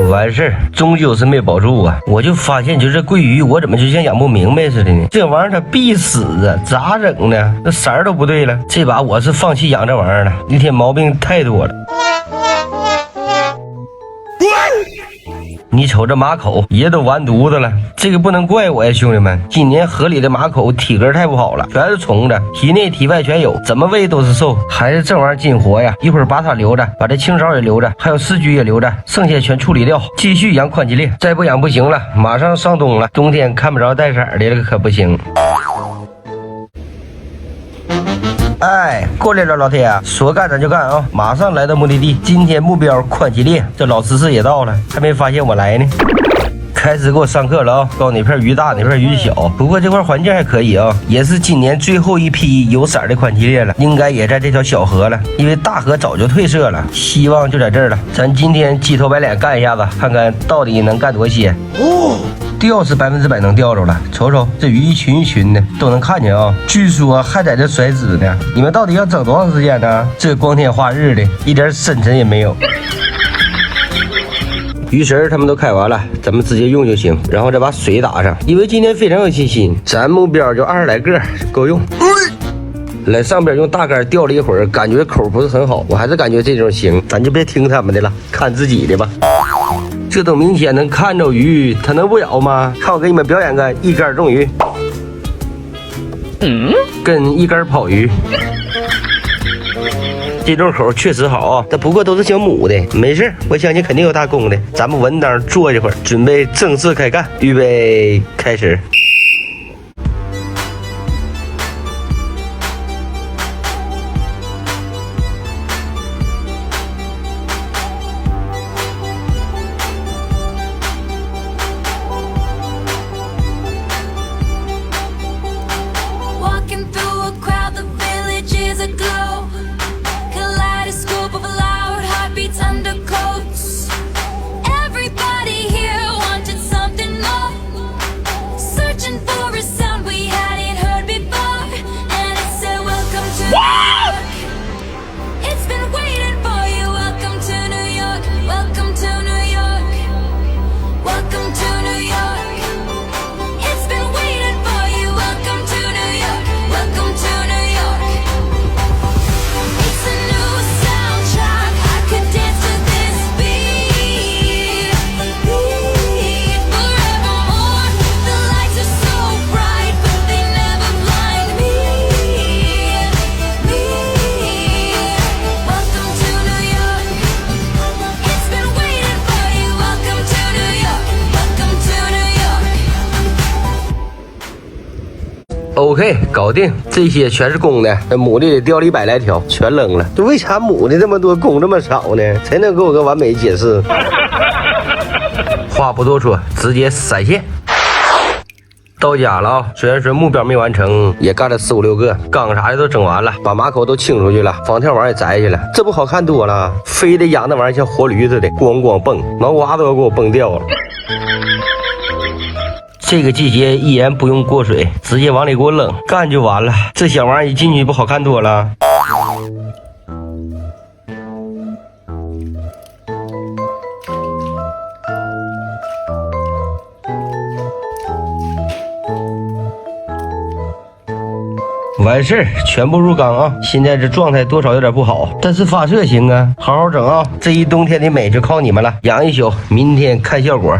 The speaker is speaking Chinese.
完事儿，终究是没保住啊！我就发现，就这桂鱼，我怎么就像养不明白似的呢？这玩意儿它必死啊，咋整呢？这色儿都不对了。这把我是放弃养这玩意儿了，一天毛病太多了。你瞅这马口也都完犊子了，这个不能怪我呀，兄弟们！今年河里的马口体格太不好了，全是虫子，体内体外全有，怎么喂都是瘦。还是这玩意儿紧活呀！一会儿把它留着，把这青勺也留着，还有四菊也留着，剩下全处理掉，继续养宽脊裂。再不养不行了，马上上冬了，冬天看不着带色的了可不行。哎，过来了，老铁，说干咱就干啊！马上来到目的地，今天目标宽脊裂。这老知识也到了，还没发现我来呢。开始给我上课了啊！告诉哪片鱼大，哪片鱼小。不过这块环境还可以啊，也是今年最后一批有色的宽脊裂了，应该也在这条小河了，因为大河早就褪色了。希望就在这儿了。咱今天鸡头白脸干一下子，看看到底能干多些。哦。钓是100%能钓着了，瞅瞅这鱼一群一群的都能看见啊！据说还在这甩籽呢，你们到底要整多长时间呢？这光天化日的，一点深沉也没有。鱼食他们都开完了，咱们直接用就行，然后再把水打上，因为今天非常有信心，咱目标就20来个够用。来上边用大竿钓了一会儿，感觉口不是很好，我还是感觉这种行，咱就别听他们的了，看自己的吧。这都明显能看着鱼，它能不咬吗？看我给你们表演个一竿中鱼，跟一竿跑鱼。这种口确实好啊，但不过都是小母的，没事，我相信肯定有大公的。咱们稳当坐一会儿，准备正式开干，预备开始。OK， 搞定，这些全是公的，母的钓了100来条，全扔了。这为啥母的这么多，公这么少呢？谁能给我个完美解释？话不多说，直接闪现。到家了啊！虽然说目标没完成，也干了4、5、6个，缸啥的都整完了，把马口都清出去了，防跳网也摘去了，这不好看多了？非得养那玩意儿像活驴似的，咣咣蹦，脑瓜都要给我蹦掉了。这个季节依然不用过水，直接往里给我扔，干就完了。这小玩意儿一进去不好看多了。完事儿，全部入缸啊！现在这状态多少有点不好，但是发射行啊，好好整啊！这一冬天的美就靠你们了，养一宿，明天看效果。